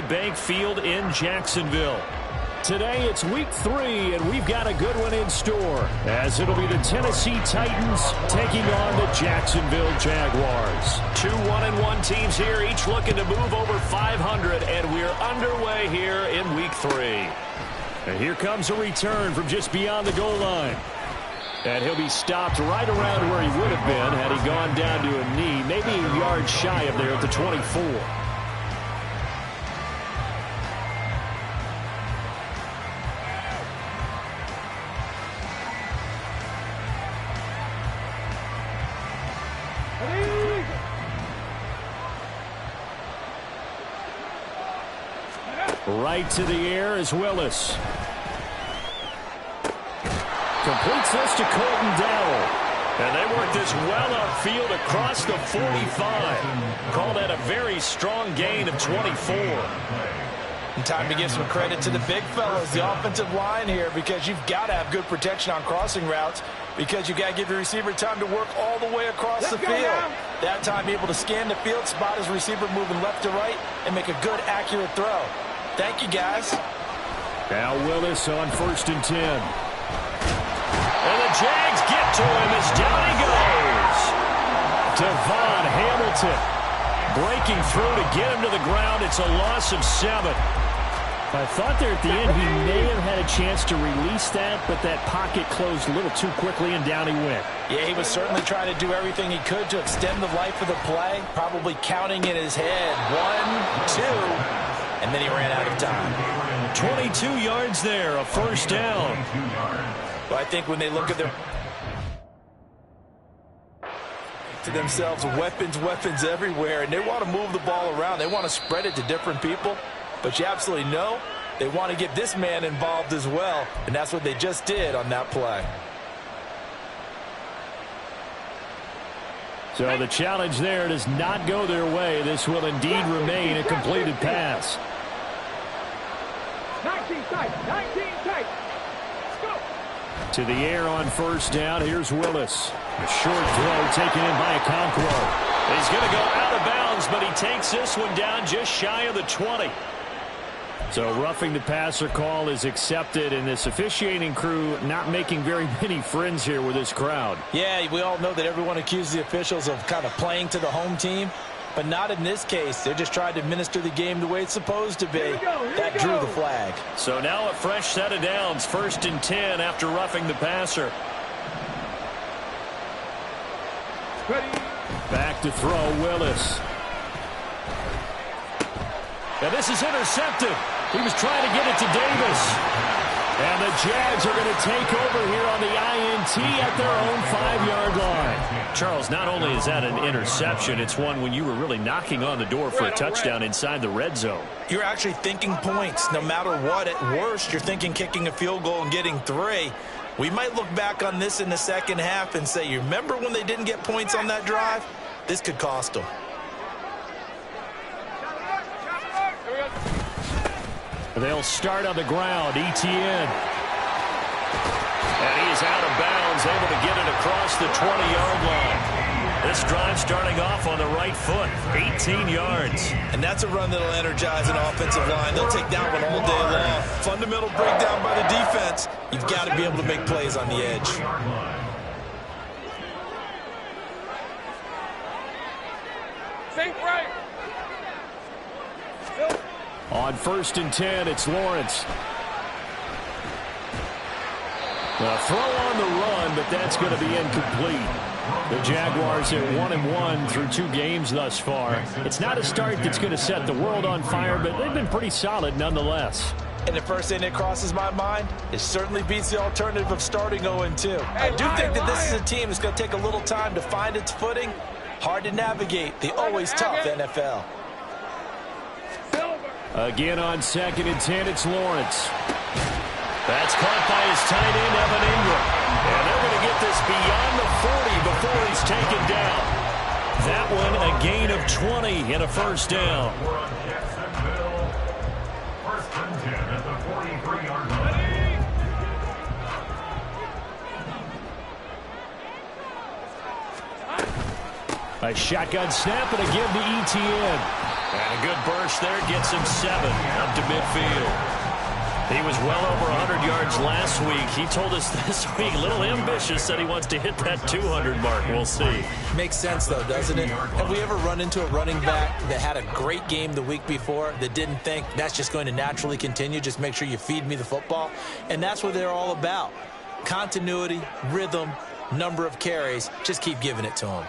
Bank Field in Jacksonville. Today it's week 3, and we've got a good one in store, as it'll be the Tennessee Titans taking on the Jacksonville Jaguars. 2 1-1 teams here, each looking to move over 500, and we're underway here in week 3. And here comes a return from just beyond the goal line. And he'll be stopped right around where he would have been had he gone down to a knee, maybe a yard shy of there at the 24. Right to the air is Willis. Completes this to Colton Dowell. And they work this well upfield across the 45. Call that a very strong gain of 24. And time to give some credit to the big fellas, the offensive line here, because you've got to have good protection on crossing routes, because you've got to give your receiver time to work all the way across the field. That time able to scan the field, spot his receiver moving left to right, and make a good, accurate throw. Thank you, guys. Now Willis on 1st and 10. And the Jags get to him as down he goes. Devon Hamilton breaking through to get him to the ground. It's a loss of 7. I thought there at the end he may have had a chance to release that, but that pocket closed a little too quickly, and down he went. Yeah, he was certainly trying to do everything he could to extend the life of the play, probably counting in his head 1, 2, and then he ran out of time. 22 yards there, a 1st down. But I think when they look at their to themselves, weapons everywhere, and they want to move the ball around. They want to spread it to different people. But you absolutely know they want to get this man involved as well, and that's what they just did on that play. So the challenge there does not go their way. This will indeed remain a completed pass. 19 tight. Go. To the air on 1st down. Here's Willis. A short throw taken in by Okonkwo. He's going to go out of bounds, but he takes this one down just shy of the 20. So roughing the passer call is accepted, and this officiating crew not making very many friends here with this crowd. Yeah, we all know that everyone accuses the officials of kind of playing to the home team, but not in this case. They're just trying to administer the game the way it's supposed to be. That drew the flag. So now a fresh set of downs, 1st and 10 after roughing the passer. Ready. Back to throw, Willis. And this is intercepted. He was trying to get it to Davis. And the Jags are going to take over here on the INT at their own 5-yard line. Charles, not only is that an interception, it's one when you were really knocking on the door for a touchdown inside the red zone. You're actually thinking points. No matter what, at worst, you're thinking kicking a field goal and getting 3. We might look back on this in the second half and say, you remember when they didn't get points on that drive? This could cost them. They'll start on the ground. Etienne. And he's out of bounds, able to get it across the 20-yard line. This drive starting off on the right foot, 18 yards. And that's a run that'll energize an offensive line. They'll take that one all day long. Fundamental breakdown by the defense. You've got to be able to make plays on the edge. Think right. On 1st and 10, it's Lawrence. A throw on the run, but that's going to be incomplete. The Jaguars are 1-1 through 2 games thus far. It's not a start that's going to set the world on fire, but they've been pretty solid nonetheless. And the first thing that crosses my mind, it certainly beats the alternative of starting 0-2. I do think that this is a team that's going to take a little time to find its footing. Hard to navigate the always tough NFL. Again on 2nd and 10, it's Lawrence. That's caught by his tight end, Evan Ingram. And they're going to get this beyond the 40 before he's taken down. That one a gain of 20 and a 1st down. A shotgun snap and a give to Etienne. And a good burst there gets him 7 up to midfield. He was well over 100 yards last week. He told us this week, a little ambitious, said he wants to hit that 200 mark. We'll see. Makes sense, though, doesn't it? Have we ever run into a running back that had a great game the week before that didn't think that's just going to naturally continue? Just make sure you feed me the football. And that's what they're all about. Continuity, rhythm, number of carries. Just keep giving it to him.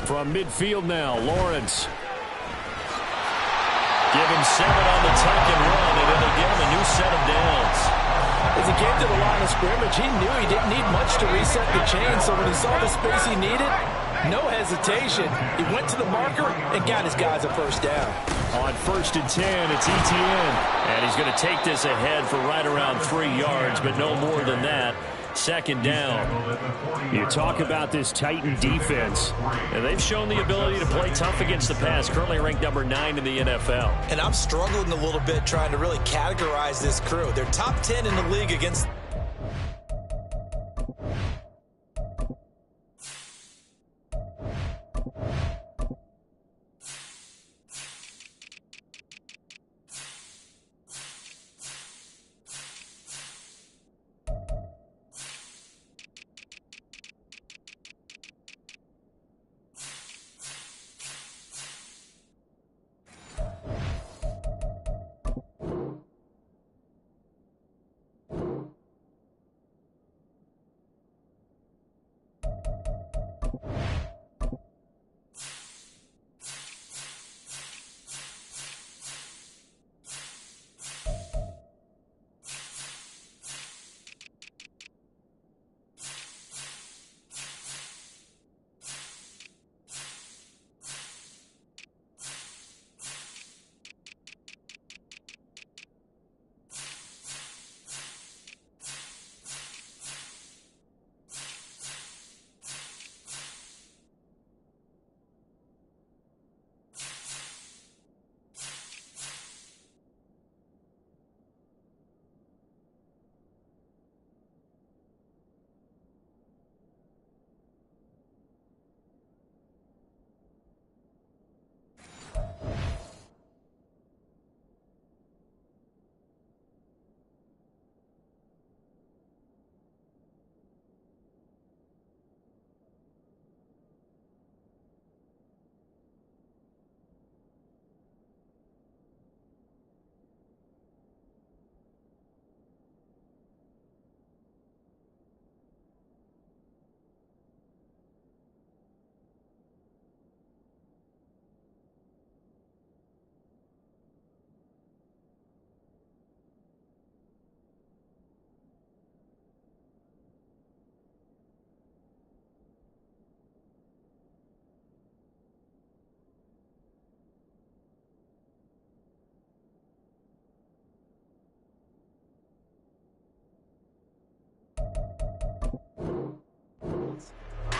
From midfield now, Lawrence. Give him 7 on the tuck and run, and it'll give him a new set of downs. As he came to the line of scrimmage, he knew he didn't need much to reset the chain, so when he saw the space he needed, no hesitation. He went to the marker and got his guys a first down. On 1st and 10, it's Etienne. And he's going to take this ahead for right around 3 yards, but no more than that. 2nd down. You talk about this Titan defense, and they've shown the ability to play tough against the pass, currently ranked number 9 in the NFL. And I'm struggling a little bit trying to really categorize this crew. They're top 10 in the league against...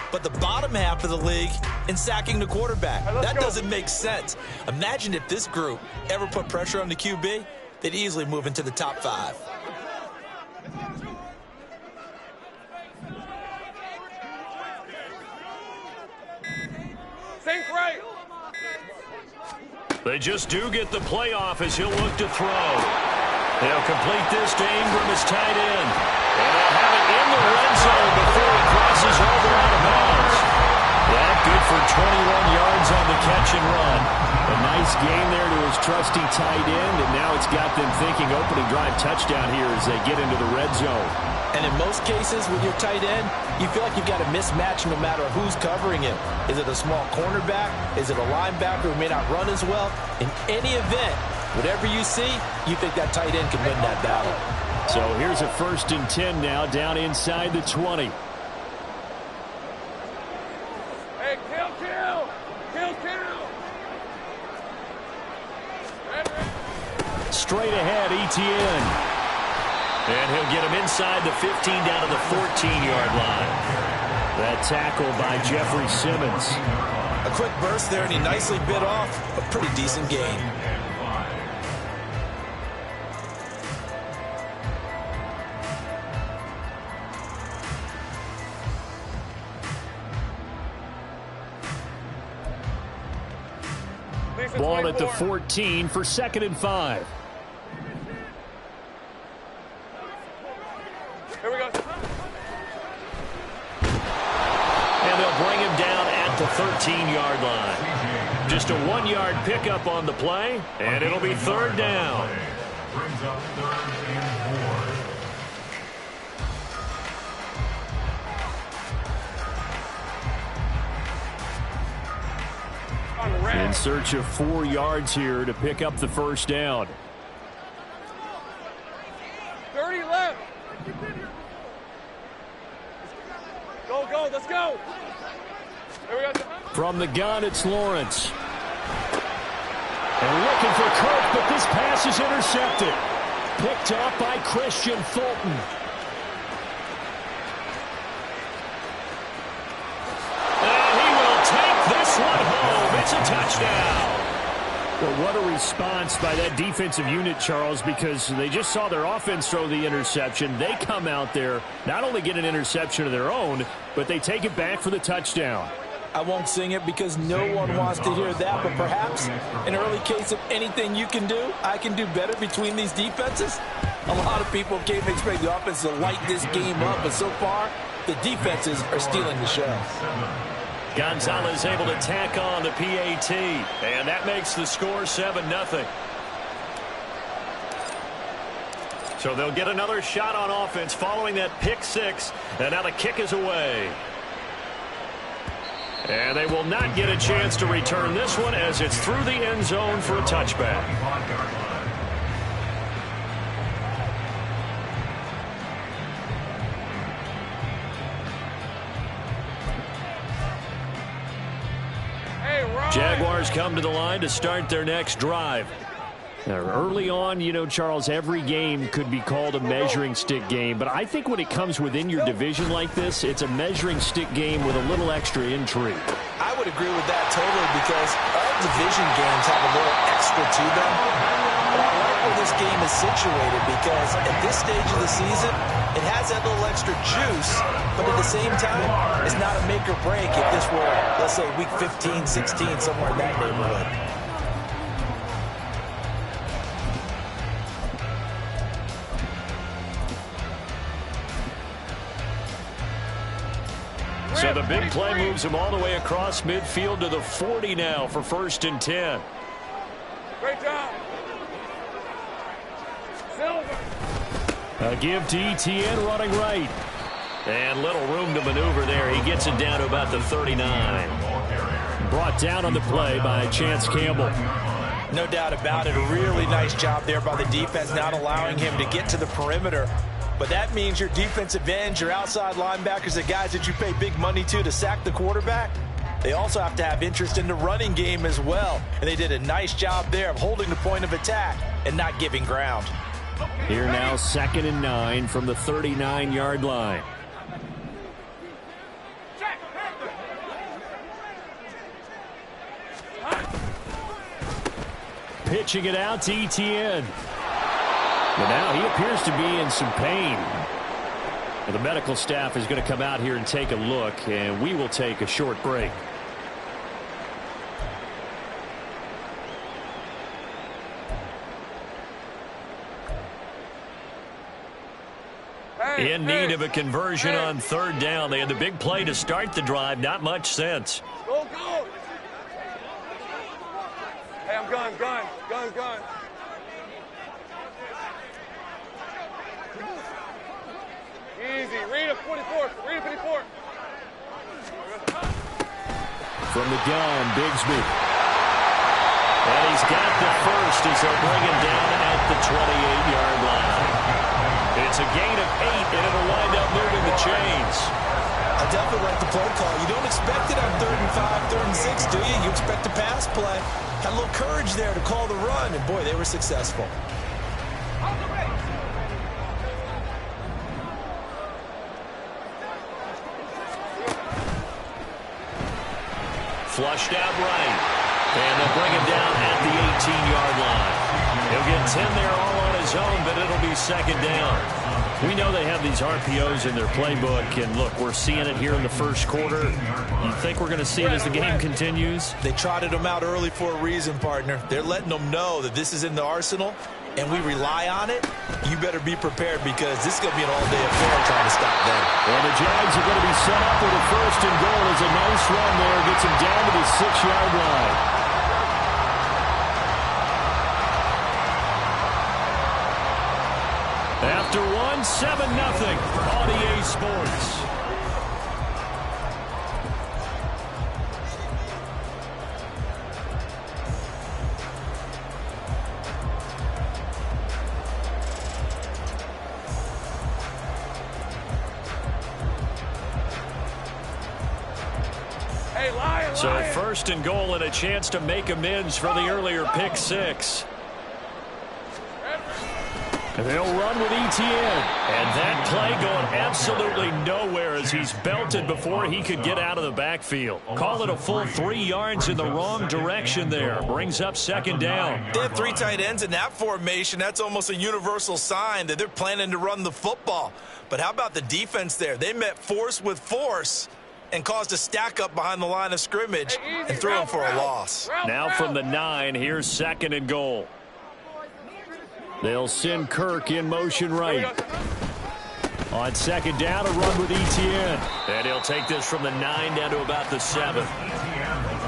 But the bottom half of the league in sacking the quarterback. That doesn't make sense. Imagine if this group ever put pressure on the QB, they'd easily move into the top 5. Think right. They just do get the playoff as he'll look to throw. They'll complete this to Ingram as tight end. And they'll have it in the red zone before he crosses over out of bounds. That good for 21 yards on the catch and run. A nice gain there to his trusty tight end, and now it's got them thinking opening drive touchdown here as they get into the red zone. And in most cases with your tight end, you feel like you've got a mismatch no matter who's covering him. Is it a small cornerback? Is it a linebacker who may not run as well? In any event, whatever you see, you think that tight end can win that battle. So here's a 1st and 10 now, down inside the 20. Hey, kill. Straight ahead, Etienne. And he'll get him inside the 15 down to the 14-yard line. That tackle by Jeffrey Simmons. A quick burst there, and he nicely bit off a pretty decent gain. at the 14 for 2nd and 5. Here we go. And they'll bring him down at the 13-yard line. Just a 1-yard pickup on the play, and it'll be 3rd down. Brings up 3rd and 4. In search of 4 yards here to pick up the 1st down. 30 left. Go, go, let's go. Here we go. From the gun, it's Lawrence. And looking for Kirk, but this pass is intercepted. Picked up by Christian Fulton. And he will take this one home. It's a touchdown. Well, what a response by that defensive unit, Charles, because they just saw their offense throw the interception. They come out there, not only get an interception of their own, but they take it back for the touchdown. I won't sing it because no one wants to hear that, but perhaps an early case of anything you can do, I can do better between these defenses. A lot of people came to expect the offense to light this game up, but so far, the defenses are stealing the show. Gonzalez able to tack on the PAT, and that makes the score 7-0. So they'll get another shot on offense following that pick 6, and now the kick is away. And they will not get a chance to return this one as it's through the end zone for a touchback. Jaguars come to the line to start their next drive. Now, early on, you know, Charles, every game could be called a measuring stick game. But I think when it comes within your division like this, it's a measuring stick game with a little extra intrigue. I would agree with that totally because all division games have a little extra to them. But I like where this game is situated because at this stage of the season, it has that little extra juice. But at the same time, it's not a make or break if this were, let's say, week 15, 16, somewhere in that neighborhood. So the big play moves him all the way across midfield to the 40 now for 1st and 10. Great job. Silver. A give to ETN running right. And little room to maneuver there. He gets it down to about the 39. Brought down on the play by Chance Campbell. No doubt about it. A really nice job there by the defense, not allowing him to get to the perimeter. But that means your defensive ends, your outside linebackers, the guys that you pay big money to sack the quarterback, they also have to have interest in the running game as well. And they did a nice job there of holding the point of attack and not giving ground. Here now 2nd and 9 from the 39-yard line. Pitching it out to ETN. But now he appears to be in some pain. Well, the medical staff is going to come out here and take a look, and we will take a short break. In need of a conversion on 3rd down. They had the big play to start the drive. Not much sense. Go, go. Hey, I'm gun. Easy. Read a 44. Read a 54. From the gun, Bigsby. And he's got the first as they'll bring him down at the 28-yard line. It's a gain of 8, and it'll wind up moving the chains. I definitely like the play call. You don't expect it on 3rd and 5, 3rd and 6, do you? You expect a pass play. Had a little courage there to call the run, and boy, they were successful. Flushed out right. And they'll bring him down at the 18-yard line. He'll get 10 there all on his zone, but it'll be second down. We know they have these RPOs in their playbook, and look, we're seeing it here in the first quarter. You think we're going to see it as the game continues? They trotted them out early for a reason, partner. They're letting them know that this is in the arsenal, and we rely on it. You better be prepared because this is going to be an all-day affair trying to stop them. And the Jags are going to be set up with a first and goal. As a nice run there, gets them down to the 6-yard line. After one, 7-0 on EA Sports. Hey, Lion, So Lion. first and goal and a chance to make amends for the earlier pick six. They'll run with ETN. And that play going absolutely nowhere as he's belted before he could get out of the backfield. Call it a full 3 yards in the wrong direction there. Brings up second down. They have 3 tight ends in that formation. That's almost a universal sign that they're planning to run the football. But how about the defense there? They met force with force and caused a stack up behind the line of scrimmage and threw him for a loss. Now from the 9, here's second and goal. They'll send Kirk in motion right. On second down, a run with ETN. And he'll take this from the 9 down to about the 7.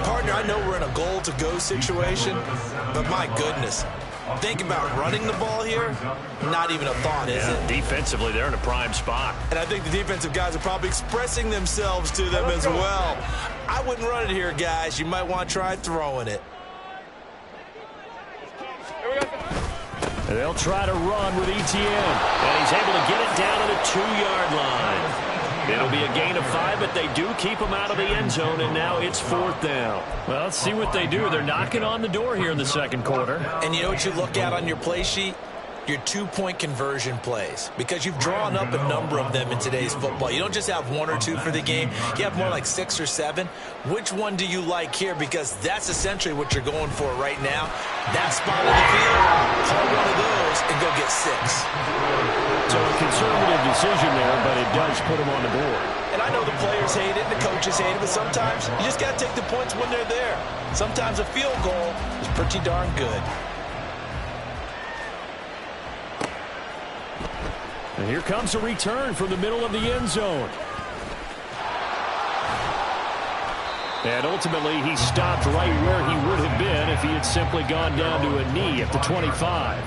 Partner, I know we're in a goal-to-go situation, but my goodness. Think about running the ball here. Not even a thought, is it? Defensively, they're in a prime spot. And I think the defensive guys are probably expressing themselves to them as well. I wouldn't run it here, guys. You might want to try throwing it. And they'll try to run with ETN. And he's able to get it down to the 2-yard line. It'll be a gain of 5, but they do keep him out of the end zone, and now it's 4th down. Well, let's see what they do. They're knocking on the door here in the second quarter. And you know what you look at on your play sheet? Your 2-point conversion plays, because you've drawn up a number of them in today's football. You don't just have 1 or 2 for the game. You have more like 6 or 7. Which one do you like here? Because that's essentially what you're going for right now. That spot of the field, call one of those and go get 6. So a conservative decision there, but it does put them on the board. And I know the players hate it, the coaches hate it, but sometimes you just got to take the points when they're there. Sometimes a field goal is pretty darn good. And here comes a return from the middle of the end zone. And ultimately, he stopped right where he would have been if he had simply gone down to a knee at the 25.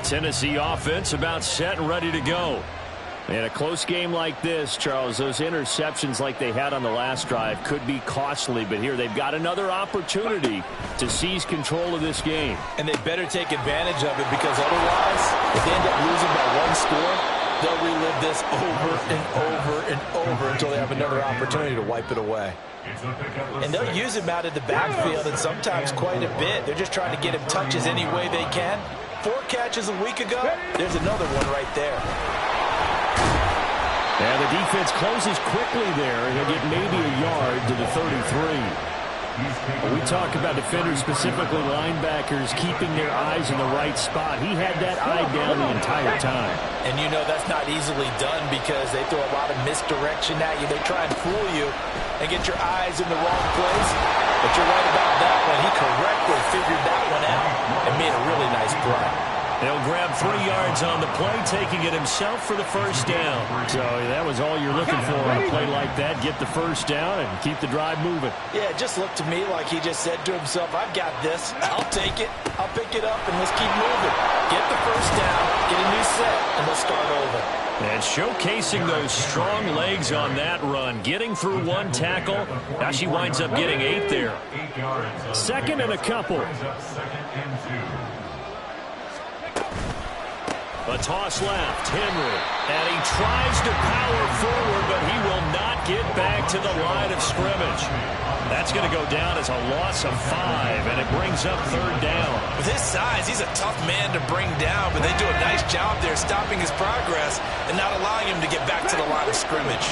Tennessee offense about set and ready to go. In a close game like this, Charles, those interceptions like they had on the last drive could be costly, but here they've got another opportunity to seize control of this game. And they better take advantage of it, because otherwise, if they end up losing by 1 score, they'll relive this over and over and over until they have another opportunity to wipe it away. And they'll use him out of the backfield, and sometimes quite a bit. They're just trying to get him touches any way they can. 4 catches a week ago, there's another one right there. And the defense closes quickly there. He'll get maybe a yard to the 33. We talk about defenders, specifically linebackers, keeping their eyes in the right spot. He had that eye down the entire time. And you know that's not easily done, because they throw a lot of misdirection at you. They try and fool you and get your eyes in the wrong place. But you're right about that one. He correctly figured that one out and made a really nice play. He'll grab 3 yards on the play, taking it himself for the first down. So that was all you're looking for on a play like that. Get the first down and keep the drive moving. Yeah, it just looked to me like he just said to himself, I've got this. I'll take it. I'll pick it up, and let's keep moving. Get the first down, get a new set, and let's start over. And showcasing those strong legs on that run, getting through 1 tackle. Now she winds up getting 8 there. 2nd and a couple. A toss left, Henry. And he tries to power forward, but he will not get back to the line of scrimmage. That's going to go down as a loss of 5, and it brings up 3rd down. With his size, he's a tough man to bring down, but they do a nice job there stopping his progress and not allowing him to get back to the line of scrimmage.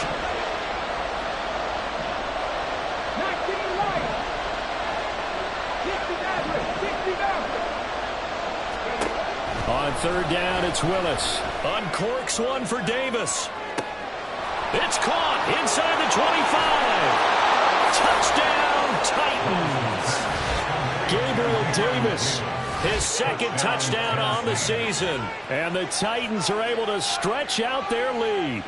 On 3rd down, it's Willis. Uncorks one for Davis. It's caught inside the 25. Touchdown, Titans. Gabriel Davis, his 2nd touchdown on the season. And the Titans are able to stretch out their lead.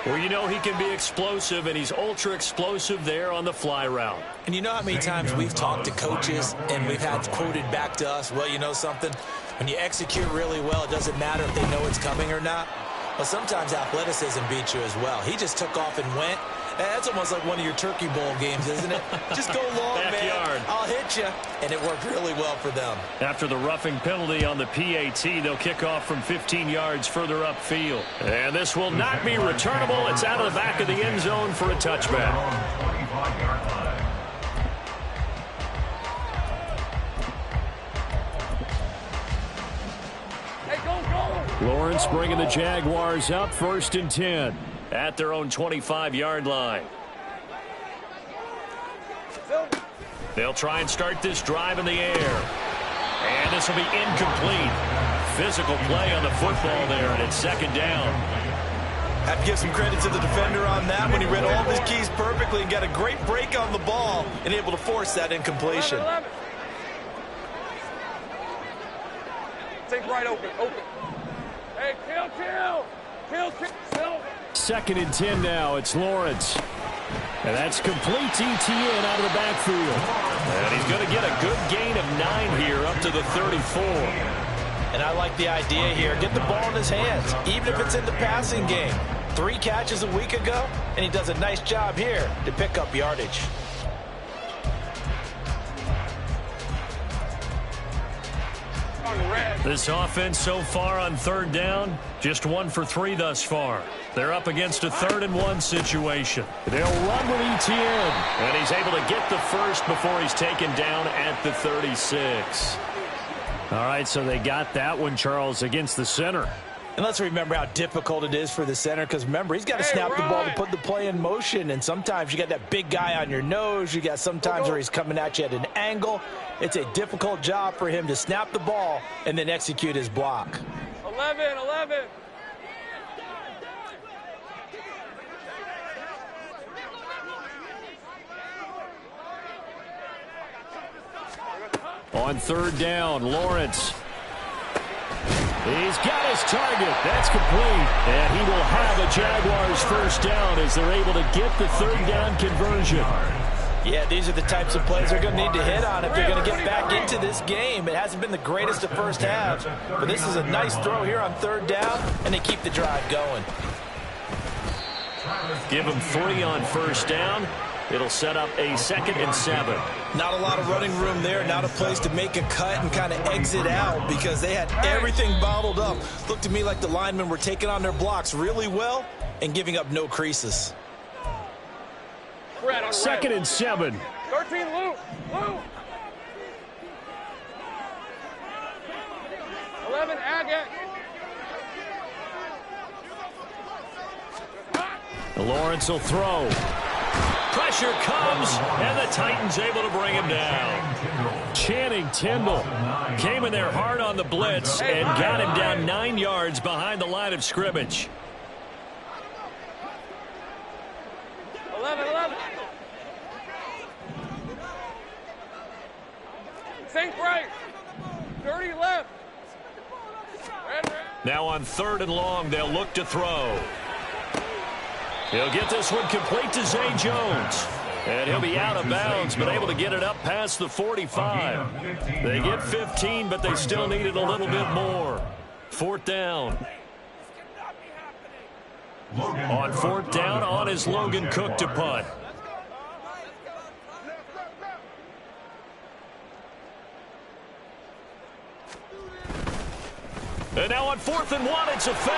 Well, you know he can be explosive, and he's ultra-explosive there on the fly route. And you know how many times we've talked to coaches and we've had quoted back to us, well, you know something? When you execute really well, it doesn't matter if they know it's coming or not. Well, sometimes athleticism beats you as well. He just took off and went. That's almost like one of your Turkey Bowl games, isn't it? Just go long, man. I'll hit you. And it worked really well for them. After the roughing penalty on the PAT, they'll kick off from 15 yards further upfield. And this will not be returnable. It's out of the back of the end zone for a touchback. Lawrence bringing the Jaguars up 1st and 10 at their own 25-yard line. They'll try and start this drive in the air. And this will be incomplete. Physical play on the football there, and it's 2nd down. Have to give some credit to the defender on that when he read all of his keys perfectly and got a great break on the ball and able to force that incompletion. 11. Take right open. Hey, kill. 2nd and 10 now. It's Lawrence. And that's complete to Etienne out of the backfield. And he's going to get a good gain of 9 here up to the 34. And I like the idea here. Get the ball in his hands, even if it's in the passing game. 3 catches a week ago, and he does a nice job here to pick up yardage. This offense so far on 3rd down, just 1 for 3 thus far. They're up against a 3rd and 1 situation. They'll run with Etienne, and he's able to get the first before he's taken down at the 36. All right, so they got that one, Charles, against the center. And let's remember how difficult it is for the center, because remember, he's got to snap the ball to put the play in motion, and sometimes you got that big guy on your nose. You got sometimes where he's coming at you at an angle. It's a difficult job for him to snap the ball and then execute his block. 11. On 3rd down, Lawrence. He's got his target. That's complete. And he will have a Jaguars 1st down as they're able to get the 3rd down conversion. Yeah, these are the types of plays they're going to need to hit on if they're going to get back into this game. It hasn't been the greatest of first halves, but this is a nice throw here on 3rd down, and they keep the drive going. Give them 3 on 1st down. It'll set up a 2nd and 7. Not a lot of running room there, not a place to make a cut and kind of exit out because they had everything bottled up. Looked to me like the linemen were taking on their blocks really well and giving up no creases. 2nd and 7. 13, Lou. 11, Agate. Lawrence will throw. Pressure comes, and the Titans able to bring him down. Channing Tindall came in there hard on the blitz and got him down 9 yards behind the line of scrimmage. 11. Sink right. 30 left. Now on 3rd and long, they'll look to throw. He'll get this one complete to Zay Jones. And he'll be out of bounds, but able to get it up past the 45. They get 15, but they still needed a little bit more. 4th down. On 4th down, on is Logan Cook to punt. And now on 4th and 1, it's a fake.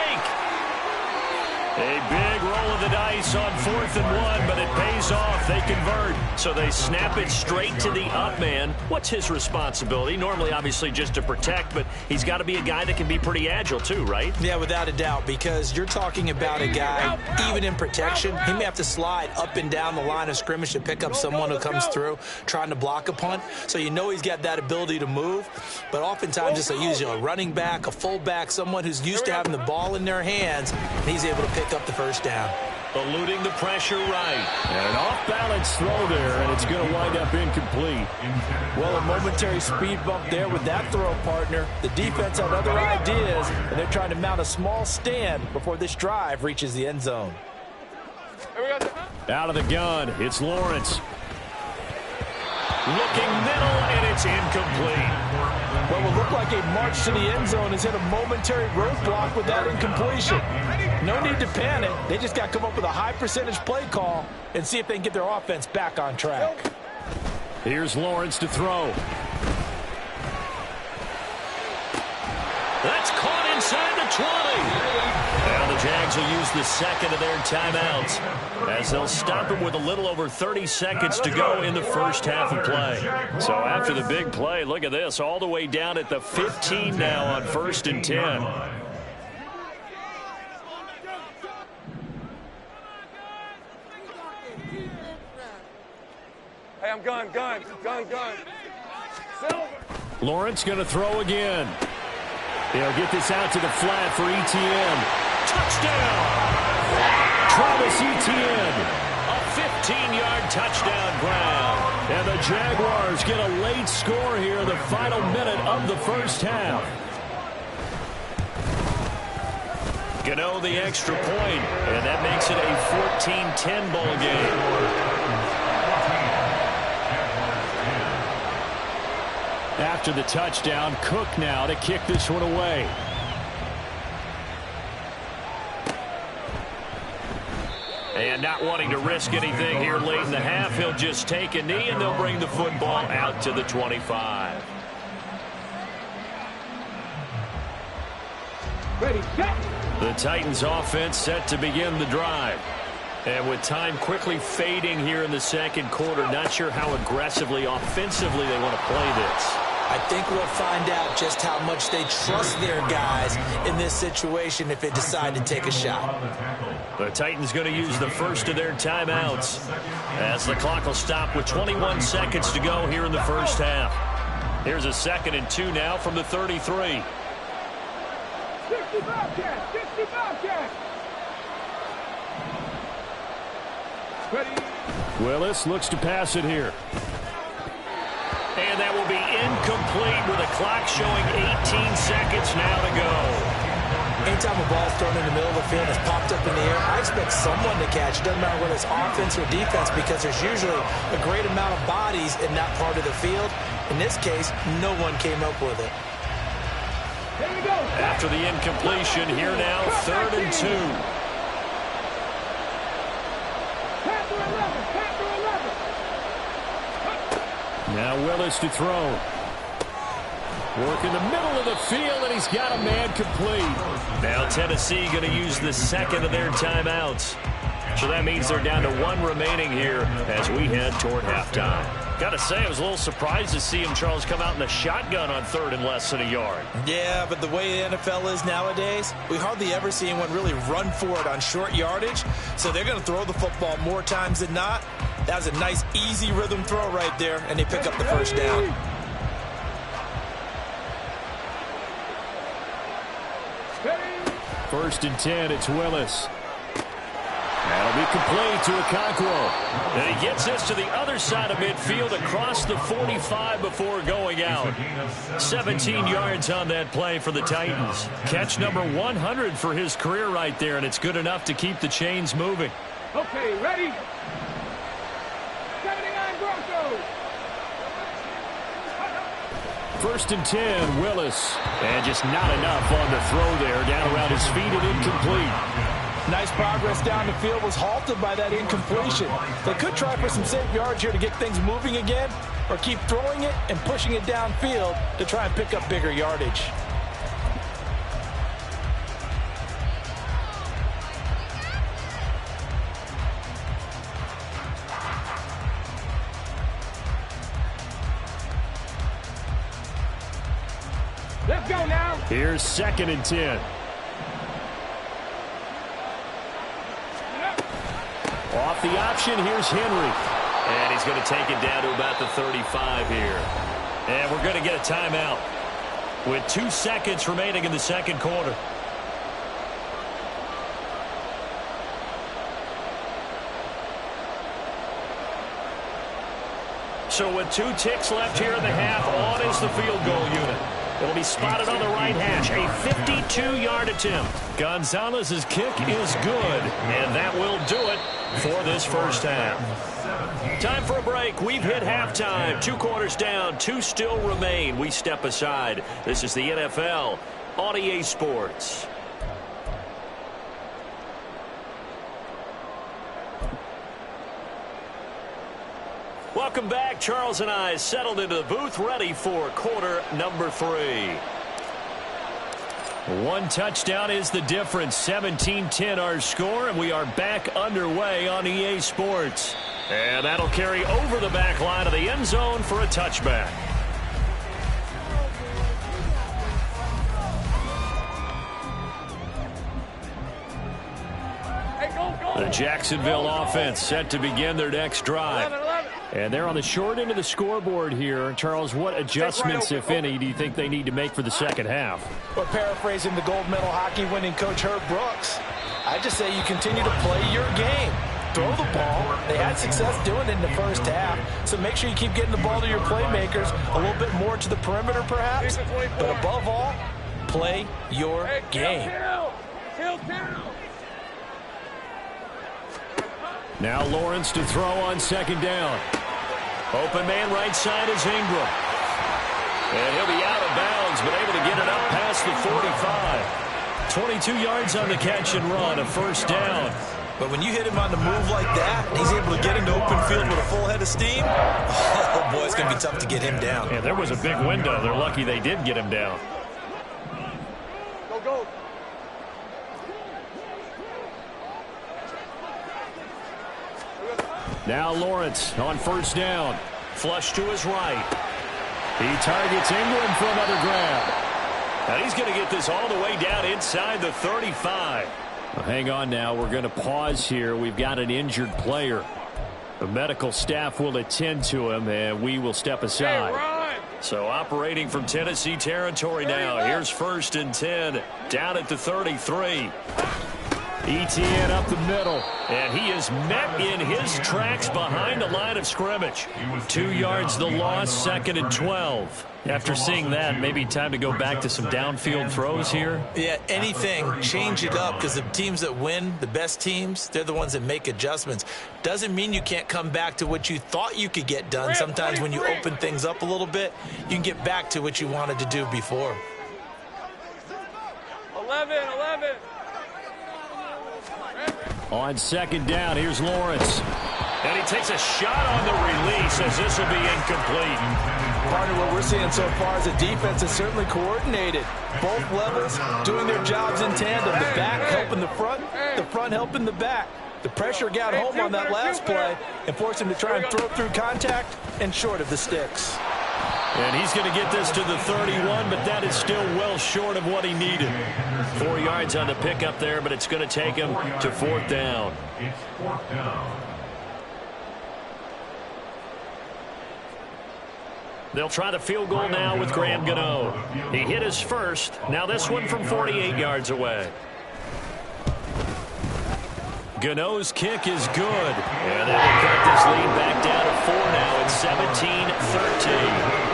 A big roll of the dice on 4th and 1, but it pays off. They convert. So they snap it straight to the up man. What's his responsibility? Normally, obviously, just to protect, but he's got to be a guy that can be pretty agile too, right? Yeah, without a doubt, because you're talking about a guy, even in protection, he may have to slide up and down the line of scrimmage to pick up someone who comes through trying to block a punt. So you know he's got that ability to move, but oftentimes it's usually a running back, a fullback, someone who's used to having the ball in their hands, and he's able to pick up the first down. Eluding the pressure right. And an off-balance throw there, and it's going to wind up incomplete. Well, a momentary speed bump there with that throw, partner. The defense had other ideas, and they're trying to mount a small stand before this drive reaches the end zone. Out of the gun, it's Lawrence. Looking middle, and it's incomplete. What will look like a march to the end zone has hit a momentary roadblock with that incompletion. No need to panic. They just got to come up with a high percentage play call and see if they can get their offense back on track. Here's Lawrence to throw. That's caught inside the 20. Now the Jags will use the second of their timeouts as they'll stop him with a little over 30 seconds to go in the first half of play. So after the big play, look at this, all the way down at the 15 now on 1st and 10. Hey, I'm gun. Silver. Lawrence going to throw again. He'll get this out to the flat for Etienne. Touchdown! Travis Etienne, a 15-yard touchdown grab. And the Jaguars get a late score here in the final minute of the first half. Gano the extra point, and that makes it a 14-10 ball game. After the touchdown, Cook now to kick this one away. And not wanting to risk anything here late in the half, he'll just take a knee, and they'll bring the football out to the 25. Ready, set. The Titans offense set to begin the drive. And with time quickly fading here in the second quarter, not sure how aggressively, offensively they want to play this. I think we'll find out just how much they trust their guys in this situation if they decide to take a shot. The Titans going to use the first of their timeouts as the clock will stop with 21 seconds to go here in the first half. Here's a 2nd and 2 now from the 33. 60 Bobcats. Ready. Willis looks to pass it here. And that will be incomplete with a clock showing 18 seconds now to go. Anytime a ball's thrown in the middle of the field, it's popped up in the air, I expect someone to catch. It doesn't matter whether it's offense or defense, because there's usually a great amount of bodies in that part of the field. In this case, no one came up with it. After the incompletion, here now, 3rd and 2. Now Willis to throw. Work in the middle of the field, and he's got a man complete. Now Tennessee going to use the second of their timeouts. So that means they're down to 1 remaining here as we head toward halftime. Got to say, I was a little surprised to see him, Charles, come out in a shotgun on 3rd and less than a yard. Yeah, but the way the NFL is nowadays, we hardly ever see anyone really run for it on short yardage. So they're going to throw the football more times than not. That was a nice, easy rhythm throw right there, and they pick up the first down. First and 10, it's Willis. That'll be complete to Okonkwo. And he gets this to the other side of midfield across the 45 before going out. 17 yards on that play for the Titans. Catch number 100 for his career right there, and it's good enough to keep the chains moving. Okay, ready? 79 Broncos. First and 10, Willis. And just not enough on the throw there. Down around his feet and incomplete. Nice progress down the field, was halted by that incompletion. They could try for some safe yards here to get things moving again, or keep throwing it and pushing it downfield to try and pick up bigger yardage. Let's go now. Here's 2nd and 10. Off the option, here's Henry. And he's going to take it down to about the 35 here. And we're going to get a timeout with 2 seconds remaining in the second quarter. So with 2 ticks left here in the half, on is the field goal unit. It'll be spotted on the right hash. A 52-yard attempt. Gonzalez's kick is good, and that will do it for this first half. Time for a break. We've hit halftime. 2 quarters down. 2 still remain. We step aside. This is the NFL on EA Sports. Welcome back. Charles and I settled into the booth, ready for quarter number 3. 1 touchdown is the difference. 17-10 our score, and we are back underway on EA Sports. And that'll carry over the back line of the end zone for a touchback. The Jacksonville offense set to begin their next drive. And they're on the short end of the scoreboard here. Charles, what adjustments, if any, do you think they need to make for the second half? Well, paraphrasing the gold medal hockey winning coach Herb Brooks, I just say you continue to play your game. Throw the ball. They had success doing it in the first half, so make sure you keep getting the ball to your playmakers, a little bit more to the perimeter perhaps, but above all, play your game. Now Lawrence to throw on 2nd down. Open man right side is Ingram. And he'll be out of bounds, but able to get it up past the 45. 22 yards on the catch and run, a first down. But when you hit him on the move like that, he's able to get into open field with a full head of steam. Oh, boy, it's going to be tough to get him down. Yeah, there was a big window. They're lucky they did get him down. Go, go. Now Lawrence on 1st down. Flush to his right. He targets Ingram for another grab. And he's going to get this all the way down inside the 35. Well, hang on now. We're going to pause here. We've got an injured player. The medical staff will attend to him, and we will step aside. So operating from Tennessee territory now. Here's 1st and 10. Down at the 33. ETN up the middle, and he is met in his tracks behind the line of scrimmage. 2 yards the loss, 2nd and 12. After seeing that, maybe time to go back to some downfield throws here. Yeah, anything, change it up, because the teams that win, the best teams, they're the ones that make adjustments. Doesn't mean you can't come back to what you thought you could get done. Sometimes when you open things up a little bit, you can get back to what you wanted to do before. 11. On 2nd down, here's Lawrence. And he takes a shot on the release as this will be incomplete. Partner, what we're seeing so far is the defense is certainly coordinated. Both levels doing their jobs in tandem. The back helping the front helping the back. The pressure got home on that last play and forced him to try and throw through contact and short of the sticks. And he's going to get this to the 31, but that is still well short of what he needed. 4 yards on the pickup there, but it's going to take him to 4th down. It's 4th down. They'll try the field goal now with Graham Gano. He hit his first. Now this one from 48 yards away. Gano's kick is good. And they will cut this lead back down to 4 now. It's 17-13.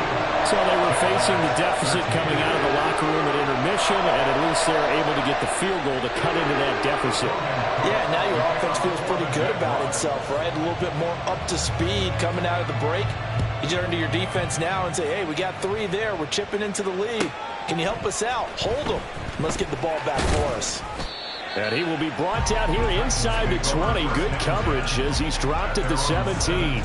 So they were facing the deficit coming out of the locker room at intermission, and at least they're able to get the field goal to cut into that deficit. Yeah, now your offense feels pretty good about itself, right? A little bit more up to speed coming out of the break. You turn to your defense now and say, hey, we got 3 there. We're chipping into the lead. Can you help us out? Hold them. Let's get the ball back for us. And he will be brought down here inside the 20. Good coverage as he's dropped at the 17.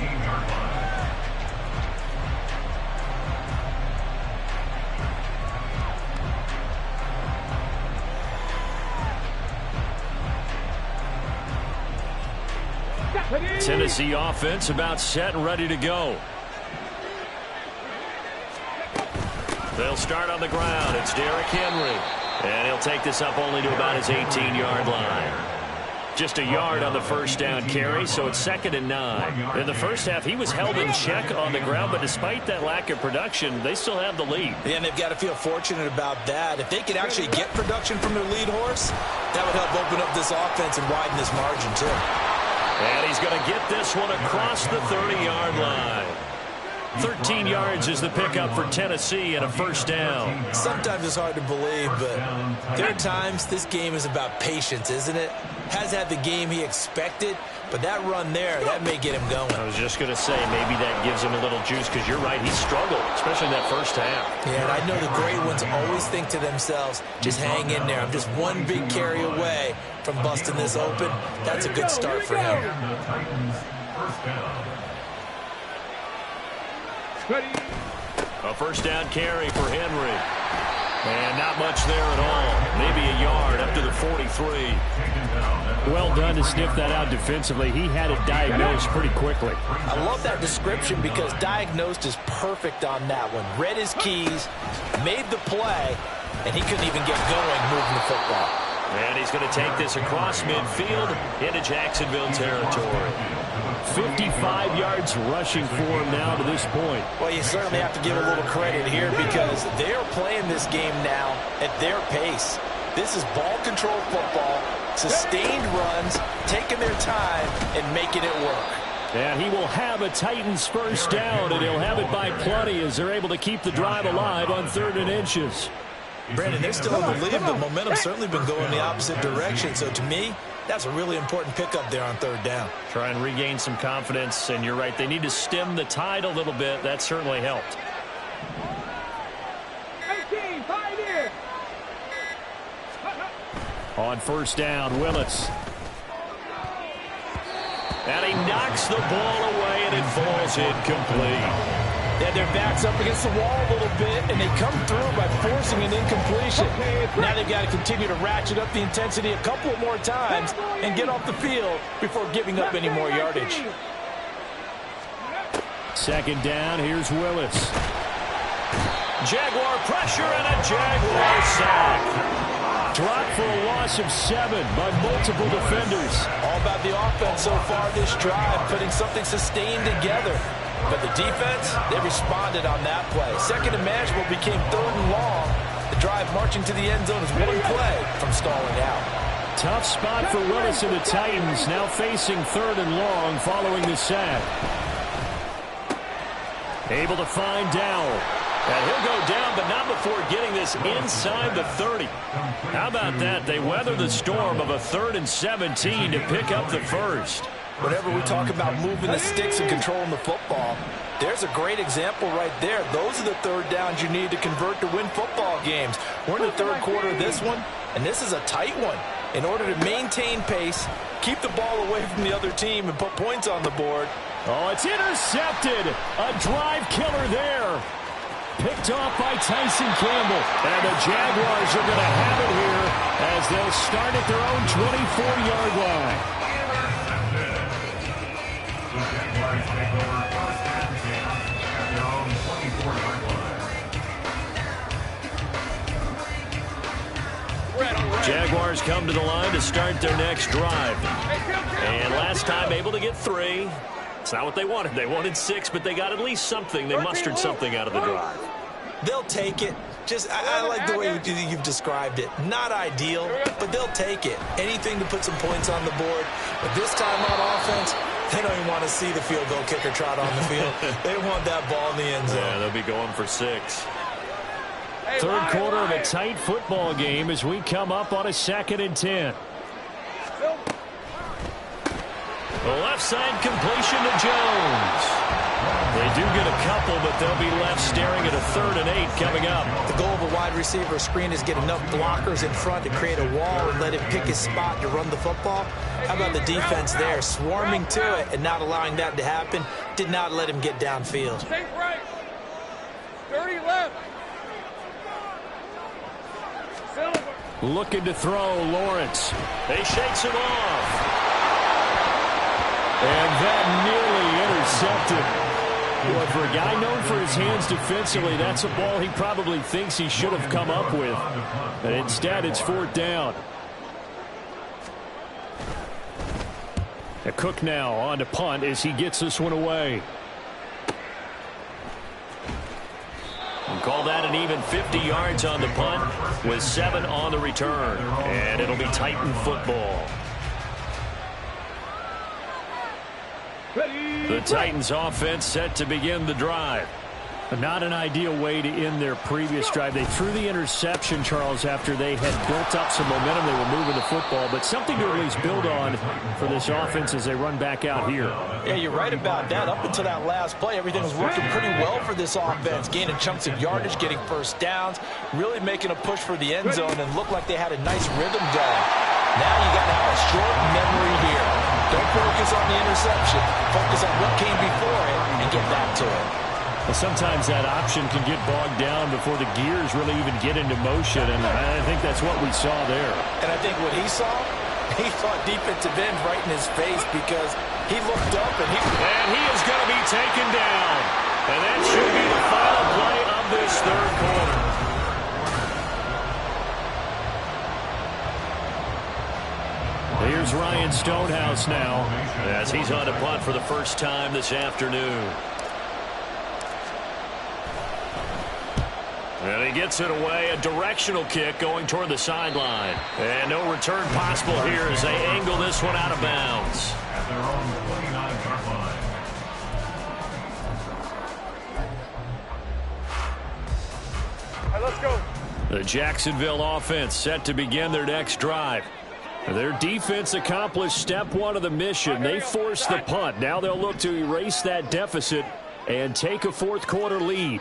Tennessee offense about set and ready to go. They'll start on the ground. It's Derrick Henry. And he'll take this up only to about his 18-yard line. Just a yard on the first down carry, so it's 2nd and 9. In the first half, he was held in check on the ground, but despite that lack of production, they still have the lead. Yeah, and they've got to feel fortunate about that. If they could actually get production from their lead horse, that would help open up this offense and widen this margin, too. And he's going to get this one across the 30-yard line. 13 yards is the pickup for Tennessee and a first down. Sometimes it's hard to believe, but there are times this game is about patience, isn't it? Has had the game he expected, but that run there, that may get him going. I was just going to say, maybe that gives him a little juice, because you're right, he struggled, especially in that first half. Yeah, and I know the great ones always think to themselves, just hang in there. I'm just one big carry away from busting this open. That's a good start for him. A first down carry for Henry. And not much there at all. Maybe a yard up to the 43. Well done to sniff that out defensively. He had it diagnosed pretty quickly. I love that description because diagnosed is perfect on that one. Read his keys, made the play, and he couldn't even get going moving the football. And he's going to take this across midfield into Jacksonville territory. 55 yards rushing for him now to this point. Well, you certainly have to give a little credit here because they're playing this game now at their pace. This is ball control football, sustained runs, taking their time and making it work. And he will have a Titans first down, and he'll have it by plenty as they're able to keep the drive alive on 3rd and inches. Brandon, they're still in the lead, but momentum's certainly been going the opposite direction. So to me, that's a really important pickup there on 3rd down. Try and regain some confidence, and you're right, they need to stem the tide a little bit. That certainly helped. 18, 5 here. On first down, Willis. And he knocks the ball away, and it falls incomplete. They had their backs up against the wall a little bit, and they come through by forcing an incompletion. Now they've got to continue to ratchet up the intensity a couple more times and get off the field before giving up any more yardage. 2nd down, here's Willis. Jaguar pressure and a Jaguar sack. Dropped for a loss of 7 by multiple defenders. All about the offense so far this drive, putting something sustained together. But the defense, they responded on that play. 2nd and manageable became 3rd and long. The drive marching to the end zone is one play from stalling out. Tough spot for Willis and the Titans, now facing 3rd and long following the sack. Able to find Dowell. And he'll go down, but not before getting this inside the 30. How about that? They weather the storm of a 3rd and 17 to pick up the first. Whenever we talk about moving the sticks and controlling the football, there's a great example right there. Those are the 3rd downs you need to convert to win football games. We're in the 3rd quarter of this one, and this is a tight one. In order to maintain pace, keep the ball away from the other team, and put points on the board. Oh, it's intercepted. A drive killer there. Picked off by Tyson Campbell. And the Jaguars are going to have it here as they'll start at their own 24-yard line. Jaguars come to the line to start their next drive. And last time able to get 3. It's not what they wanted. They wanted 6, but they got at least something. They mustered something out of the drive. They'll take it. I like the way you've described it. Not ideal, but they'll take it. Anything to put some points on the board. But this time on offense, they don't even want to see the field goal kicker trot on the field. They want that ball in the end zone. Yeah, they'll be going for 6. 3rd quarter of a tight football game as we come up on a 2nd and 10. The left side completion to Jones. They do get a couple, but they'll be left staring at a 3rd and 8 coming up. The goal of a wide receiver screen is get enough blockers in front to create a wall and let him pick his spot to run the football. How about the defense there, swarming to it and not allowing that to happen? Did not let him get downfield. Take right. 30 left. Looking to throw, Lawrence. He shakes him off. And that nearly intercepted. Well, for a guy known for his hands defensively, that's a ball he probably thinks he should have come up with. But instead, it's 4th down. A Cook now on to punt as he gets this one away. We'll call that an even 50 yards on the punt with 7 on the return. And it'll be Titan football. The Titans offense set to begin the drive. Not an ideal way to end their previous drive. They threw the interception, Charles, after they had built up some momentum. They were moving the football, but something to at least build on for this offense as they run back out here. Yeah, you're right about that. Up until that last play, everything was working pretty well for this offense, gaining chunks of yardage, getting first downs, really making a push for the end zone, and looked like they had a nice rhythm going. Now you got to have a short memory here. Don't focus on the interception. Focus on what came before it and get back to it. Well, sometimes that option can get bogged down before the gears really even get into motion, and I think that's what we saw there. And I think what he saw defensive end right in his face because he looked up and he is going to be taken down. And that should be the final play of this 3rd quarter. Here's Ryan Stonehouse now as he's on a punt for the first time this afternoon. And he gets it away, a directional kick going toward the sideline. And no return possible here as they angle this one out of bounds. At their own 29-yard line. All right, let's go. The Jacksonville offense set to begin their next drive. Their defense accomplished step 1 of the mission. They forced the punt. Now they'll look to erase that deficit and take a 4th quarter lead.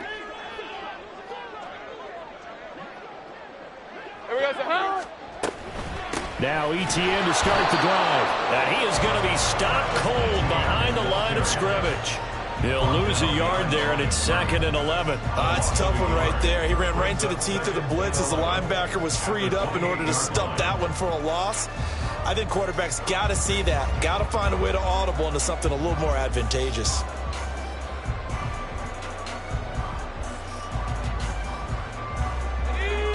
Now ETN to start the drive. And he is going to be stopped cold behind the line of scrimmage. He'll lose a yard there, and it's 2nd and 11. It's a tough one right there. He ran right into the teeth of the blitz as the linebacker was freed up in order to stop that one for a loss. I think quarterbacks got to see that. Got to find a way to audible into something a little more advantageous.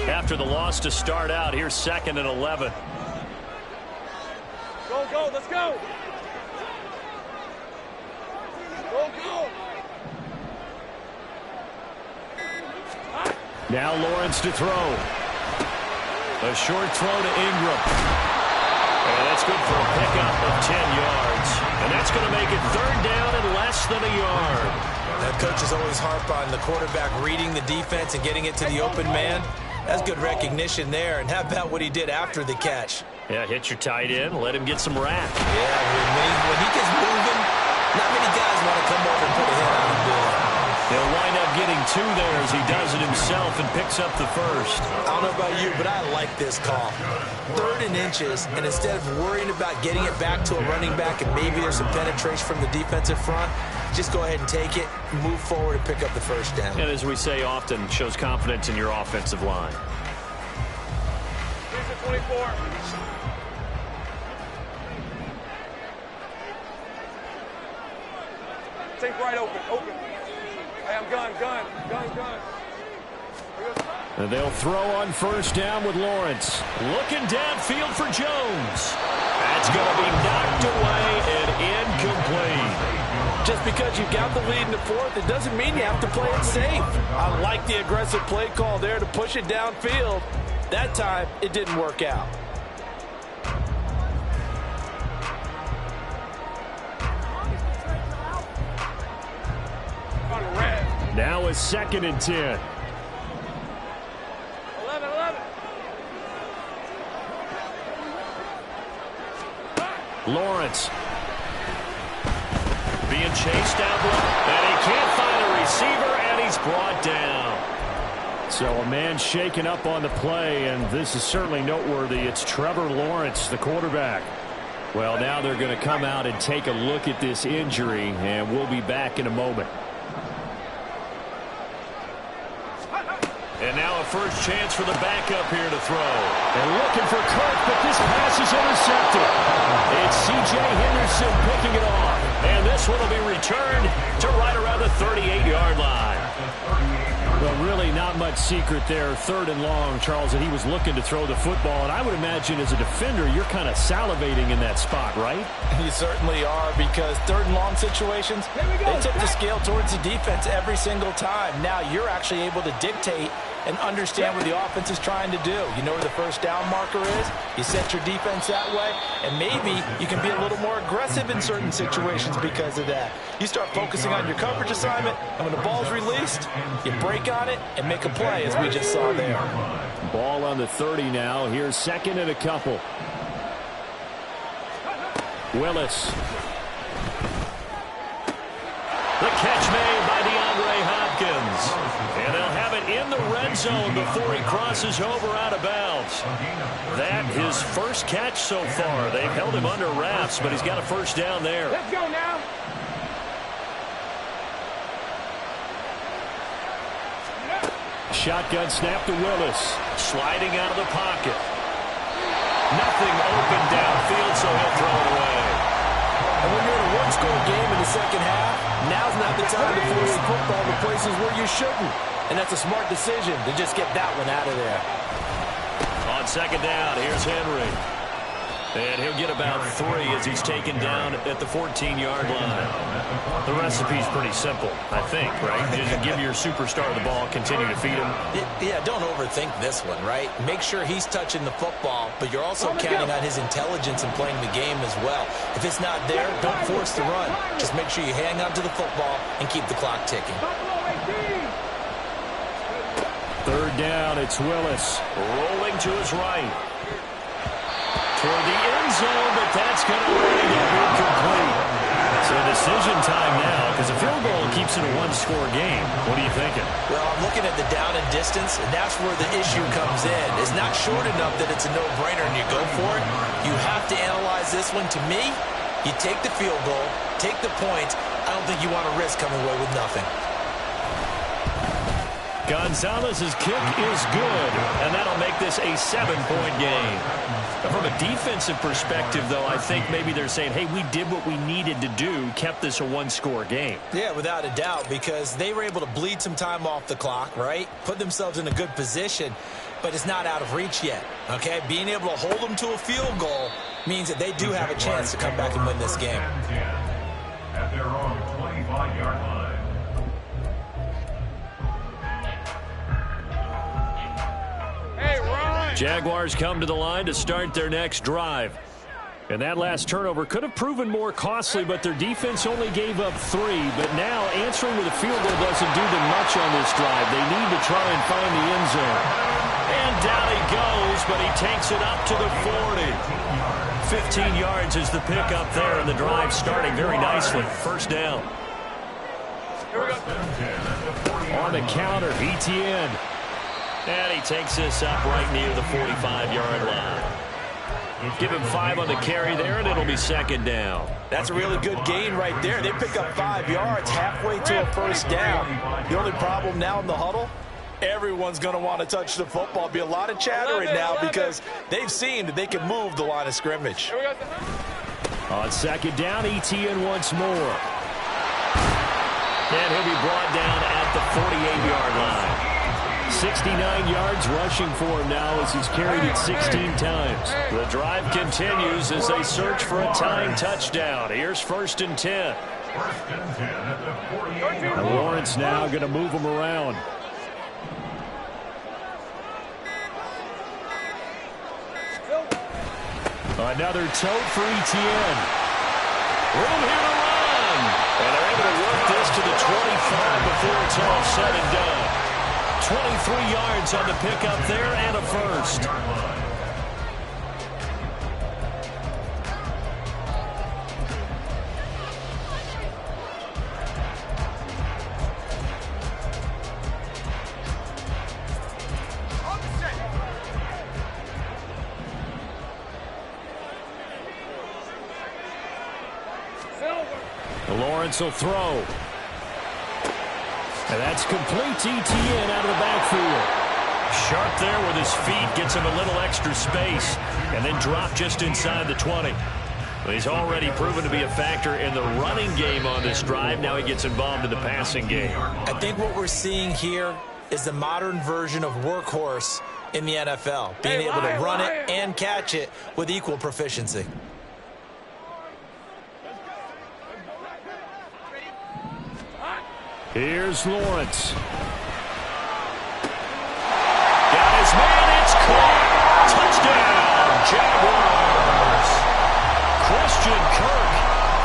After the loss to start out, here's 2nd and 11. Go, let's go. Go. Now Lawrence to throw. A short throw to Ingram. And that's good for a pickup of 10 yards. And that's going to make it 3rd down and less than a yard. That coach is always harp on the quarterback reading the defense and getting it to the open man. That's good recognition there. And how about what he did after the catch? Yeah, hit your tight end, let him get some rap. Yeah, when he gets moving, not many guys want to come over and put a hit on him doing it. He'll wind up getting 2 there as he does it himself and picks up the 1st. I don't know about you, but I like this call. 3rd and inches, and instead of worrying about getting it back to a running back and maybe there's some penetration from the defensive front, just go ahead and take it, move forward, and pick up the 1st down. And as we say often, shows confidence in your offensive line. 24. Take right open. Hey, I'm gun. And they'll throw on 1st down with Lawrence. Looking downfield for Jones. That's going to be knocked away and incomplete. Just because you've got the lead in the 4th, it doesn't mean you have to play it safe. I like the aggressive play call there to push it downfield. That time, it didn't work out. Now a 2nd and 10. 11. Lawrence being chased out, and he can't find a receiver, and he's brought down. So a man shaken up on the play, and this is certainly noteworthy. It's Trevor Lawrence, the quarterback. Well, now they're going to come out and take a look at this injury, and we'll be back in a moment. And now a first chance for the backup here to throw. And looking for Kirk, but this pass is intercepted. It's C.J. Henderson picking it off. And this one will be returned to right around the 38-yard line. Well, really not much secret there. 3rd and long, Charles, that he was looking to throw the football. And I would imagine as a defender, you're kind of salivating in that spot, right? You certainly are, because 3rd and long situations, they tip the scale towards the defense every single time. Now you're actually able to dictate and understand what the offense is trying to do. You know where the first down marker is. You set your defense that way, and maybe you can be a little more aggressive in certain situations because of that. You start focusing on your coverage assignment, and when the ball's released, you break on it and make a play, as we just saw there. Ball on the 30 now. Here's 2nd and a couple. Willis. The catch made by DeAndre Hopkins. And they'll have it in the red zone before he crosses over out of bounds. That his first catch so far. They've held him under wraps, but he's got a first down there. Let's go now. Shotgun snap to Willis. Sliding out of the pocket. Nothing open downfield, so he'll throw it away. And when you're in a one-score game in the second half, now's not the time to force the football to places where you shouldn't. And that's a smart decision to just get that one out of there. On 2nd down, here's Henry. And he'll get about 3 as he's taken down at the 14-yard line. The recipe's pretty simple, I think, right? Just give your superstar the ball, continue to feed him. Yeah, don't overthink this one, right? Make sure he's touching the football, but you're also counting on his intelligence in playing the game as well. If it's not there, don't force the run. Just make sure you hang on to the football and keep the clock ticking. 3rd down, it's Willis. Rolling to his right. Toward the end zone, but that's going to ring and be complete. So decision time now, because a field goal keeps it a one-score game. What are you thinking? Well, I'm looking at the down and distance, and that's where the issue comes in. It's not short enough that it's a no-brainer and you go for it. You have to analyze this one. To me, you take the field goal, take the points. I don't think you want to risk coming away with nothing. Gonzalez's kick is good, and that'll make this a 7-point game. From a defensive perspective, though, I think maybe they're saying, hey, we did what we needed to do, kept this a one-score game. Yeah, without a doubt, because they were able to bleed some time off the clock, right? Put themselves in a good position, but it's not out of reach yet, okay? Being able to hold them to a field goal means that they do have a chance to come back and win this game. At their own 25-yard line. Jaguars come to the line to start their next drive. And that last turnover could have proven more costly, but their defense only gave up 3. But now answering with a field goal doesn't do them much on this drive. They need to try and find the end zone. And down he goes, but he takes it up to the 40. 15 yards is the pickup there, and the drive starting very nicely. First down. On the counter, Etienne. And he takes this up right near the 45-yard line. Give him 5 on the carry there, and it'll be 2nd down. That's a really good gain right there. They pick up 5 yards halfway to a first down. The only problem now in the huddle, everyone's going to want to touch the football. Be a lot of chattering now because they've seen that they can move the line of scrimmage. On 2nd down, Etienne once more. And he'll be brought down at the 48-yard line. 69 yards rushing for him now as he's carried it 16 times. The drive continues as they search for a tying touchdown. Here's 1st and 10. And Lawrence now going to move him around. Another tote for Etienne. Room here to run. And they're able to work this to the 25 before it's all said and done. 23 yards on the pickup there and a first. Lawrence will throw. And that's complete to Etienne out of the backfield. Sharp there with his feet, gets him a little extra space, and then drop just inside the 20. Well, he's already proven to be a factor in the running game on this drive. Now he gets involved in the passing game. I think what we're seeing here is the modern version of workhorse in the NFL, being able to run it and catch it with equal proficiency. Here's Lawrence. Got his man, it's caught. Touchdown, Jaguars. Christian Kirk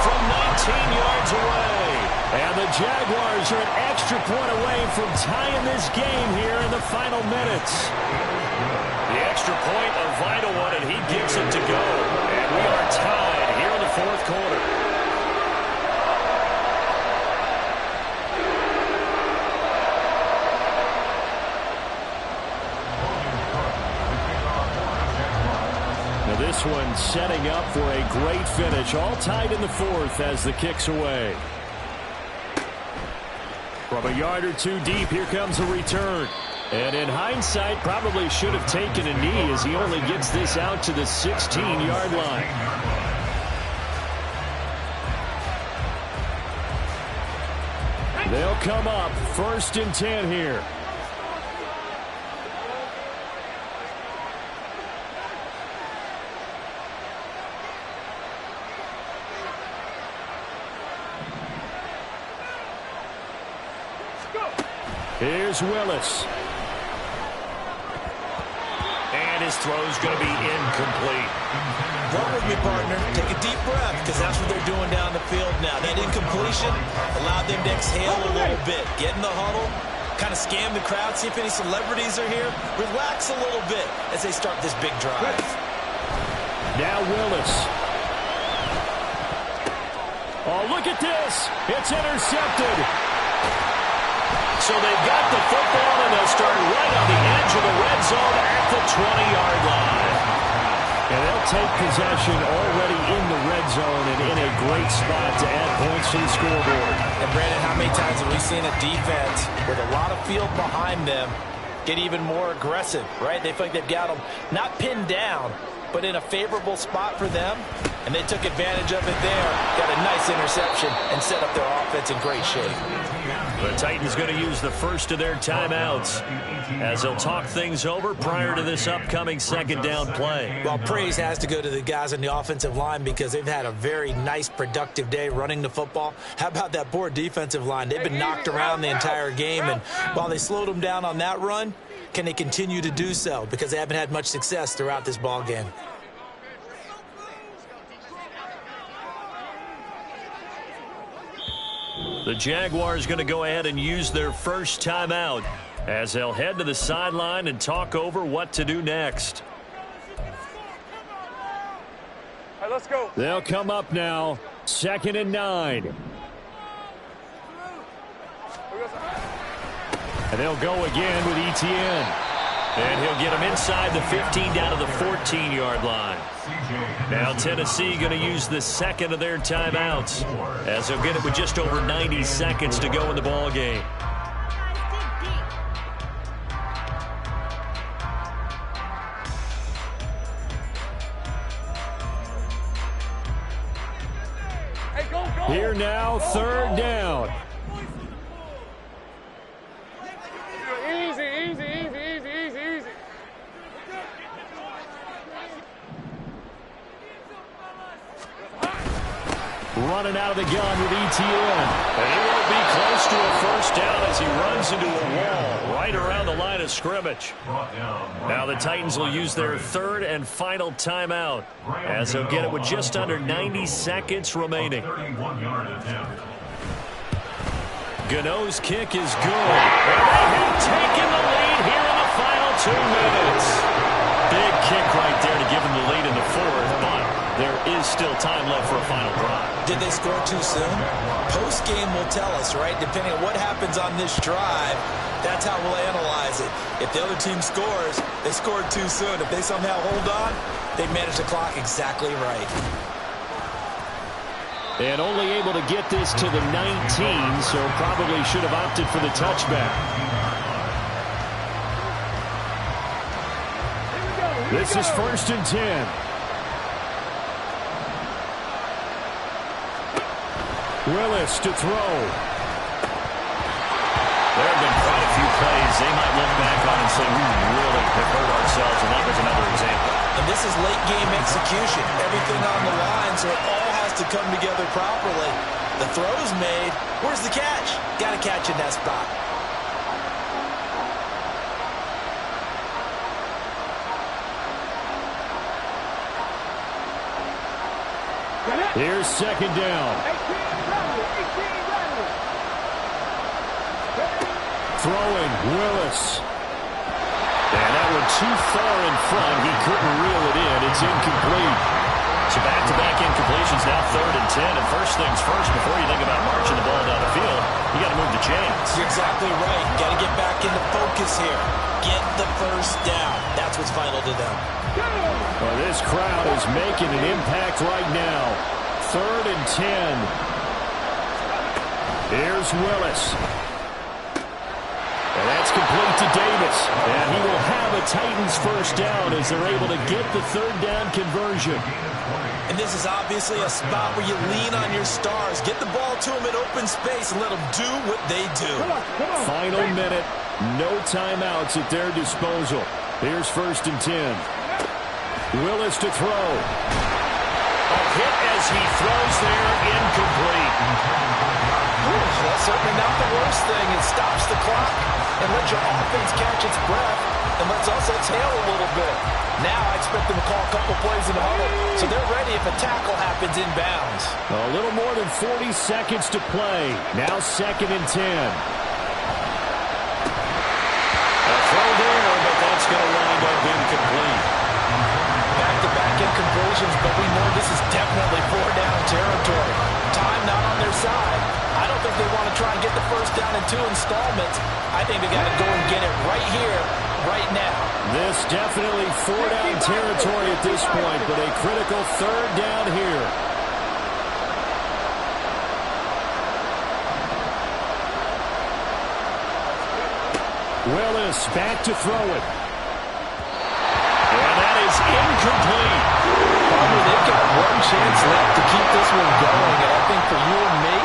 from 19 yards away. And the Jaguars are an extra point away from tying this game here in the final minutes. The extra point, a vital one, and he gets it to go. And we are tied here in the fourth quarter. This one setting up for a great finish. All tied in the fourth as the kick's away. From a yard or two deep, here comes a return. And in hindsight, probably should have taken a knee as he only gets this out to the 16-yard line. They'll come up 1st and 10 here. Here's Willis. And his throw's going to be incomplete. Walk with me, partner. Take a deep breath, because that's what they're doing down the field now. That incompletion allowed them to exhale a little bit. Get in the huddle, kind of scan the crowd, see if any celebrities are here. Relax a little bit as they start this big drive. Now Willis. Oh, look at this. It's intercepted. So they've got the football, and they'll start right on the edge of the red zone at the 20-yard line. And they'll take possession already in the red zone and in a great spot to add points to the scoreboard. And, Brandon, how many times have we seen a defense with a lot of field behind them get even more aggressive, right? They feel like they've got them not pinned down, but in a favorable spot for them, and they took advantage of it there. Got a nice interception and set up their offense in great shape. The Titans going to use the first of their timeouts as they'll talk things over prior to this upcoming second down play. Well, praise has to go to the guys on the offensive line because they've had a very nice, productive day running the football. How about that poor defensive line? They've been knocked around the entire game, and while they slowed them down on that run, can they continue to do so? Because they haven't had much success throughout this ball game. The Jaguars going to go ahead and use their first timeout as they'll head to the sideline and talk over what to do next. All right, let's go. They'll come up now, 2nd and 9. And they'll go again with Etienne. And he'll get him inside the 15 down to the 14-yard line. Now Tennessee going to use the second of their timeouts as they'll get it with just over 90 seconds to go in the ball game. Hey, go, go. Here now, 3rd down. Easy, easy, easy, easy, easy, easy. Running out of the gun with Etienne. And he won't be close to a first down as he runs into a wall right around the line of scrimmage. Now the Titans will use their 3rd and final timeout as they'll get it with just under 90 seconds remaining. Gano's kick is good. And they have taken the lead here in the final 2 minutes. Big kick right there to give them the lead in the 4th, but there is still time left for a final drive. Did they score too soon? Post-game will tell us, right? Depending on what happens on this drive, that's how we'll analyze it. If the other team scores, they scored too soon. If they somehow hold on, they manage the clock exactly right. And only able to get this to the 19, so probably should have opted for the touchback. This is 1st and 10. Willis to throw. There have been quite a few plays they might look back on and say, we really have hurt ourselves, and that was another example. And this is late-game execution. Everything on the line, so it all has to come together properly. The throw's made. Where's the catch? Got to catch in that spot. Here's second down. Throwing, Willis. And that one too far in front. He couldn't reel it in. It's incomplete. So back-to-back incompletions, now 3rd and 10. And first things first, before you think about marching the ball down the field, you got to move the chains. You're exactly right. Got to get back into focus here. Get the first down. That's what's vital to them. Well, this crowd is making an impact right now. 3rd and 10. Here's Willis. And that's complete to Davis. And he will have a Titans first down as they're able to get the 3rd down conversion. And this is obviously a spot where you lean on your stars. Get the ball to them in open space and let them do what they do. Final minute. No timeouts at their disposal. Here's 1st and 10. Willis to throw. A hit as he throws there, incomplete. That's certainly not the worst thing. It stops the clock and lets your offense catch its breath and lets us exhale a little bit. Now I expect them to call a couple plays in the huddle so they're ready if a tackle happens inbounds. A little more than 40 seconds to play. Now 2nd and 10. A throw there, but that's going to wind up incomplete. Back-to-back incompletions, but we know this is definitely 4-down territory. Time not on their side. I don't think they want to try and get the first down in 2 installments. I think they got to go and get it right here, right now. This definitely 4-down territory at this point, but a critical 3rd down here. Willis back to throw it. And that is incomplete. Probably they've got one chance left to keep this one going, and I think for you and me,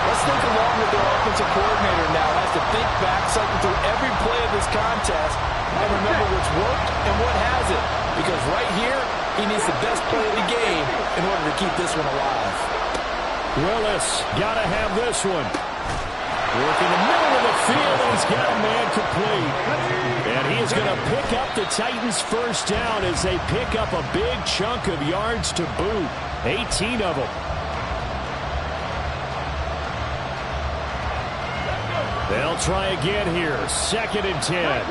let's think along with their offensive coordinator now. Has to think back, cycle through every play of this contest, and remember what's worked and what hasn't. Because right here, he needs the best play of the game in order to keep this one alive. Willis got to have this one. Working the middle of the field, and he's got a man complete. And he is going to pick up the Titans' first down as they pick up a big chunk of yards to boot. 18 of them. They'll try again here. 2nd and 10.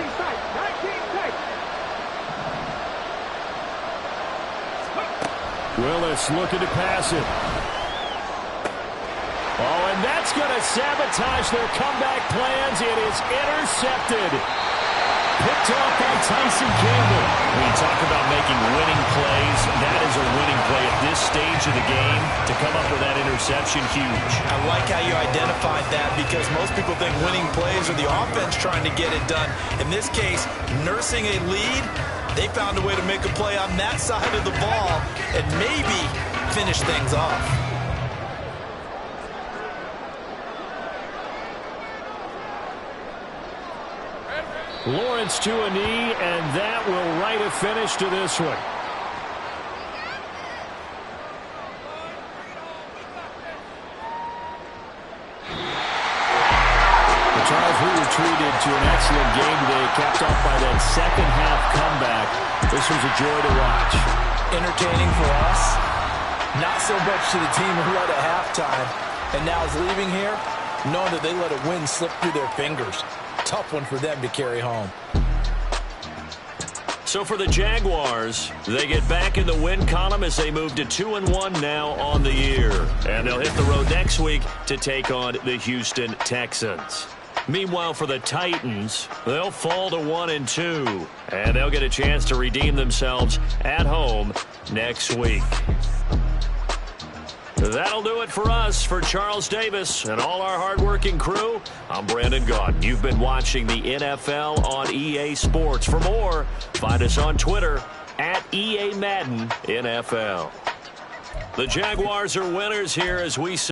Willis looking to pass it. Oh, and that's going to sabotage their comeback plans. It is intercepted. Picked off by Tyson Campbell. When you talk about making winning plays, that is a winning play at this stage of the game. To come up with that interception, huge. I like how you identified that because most people think winning plays are the offense trying to get it done. In this case, nursing a lead, they found a way to make a play on that side of the ball and maybe finish things off. Lawrence to a knee, and that will write a finish to this one. The Charles, we were treated to an excellent game today, capped off by that second-half comeback. This was a joy to watch. Entertaining for us, not so much to the team who led at halftime, and now is leaving here knowing that they let a win slip through their fingers. Tough one for them to carry home. So for the Jaguars, they get back in the win column as they move to 2-1 now on the year. And they'll hit the road next week to take on the Houston Texans. Meanwhile, for the Titans, they'll fall to 1-2. And they'll get a chance to redeem themselves at home next week. That'll do it for us. For Charles Davis and all our hardworking crew, I'm Brandon Gaudin. You've been watching the NFL on EA Sports. For more, find us on Twitter at EA Madden NFL. The Jaguars are winners here as we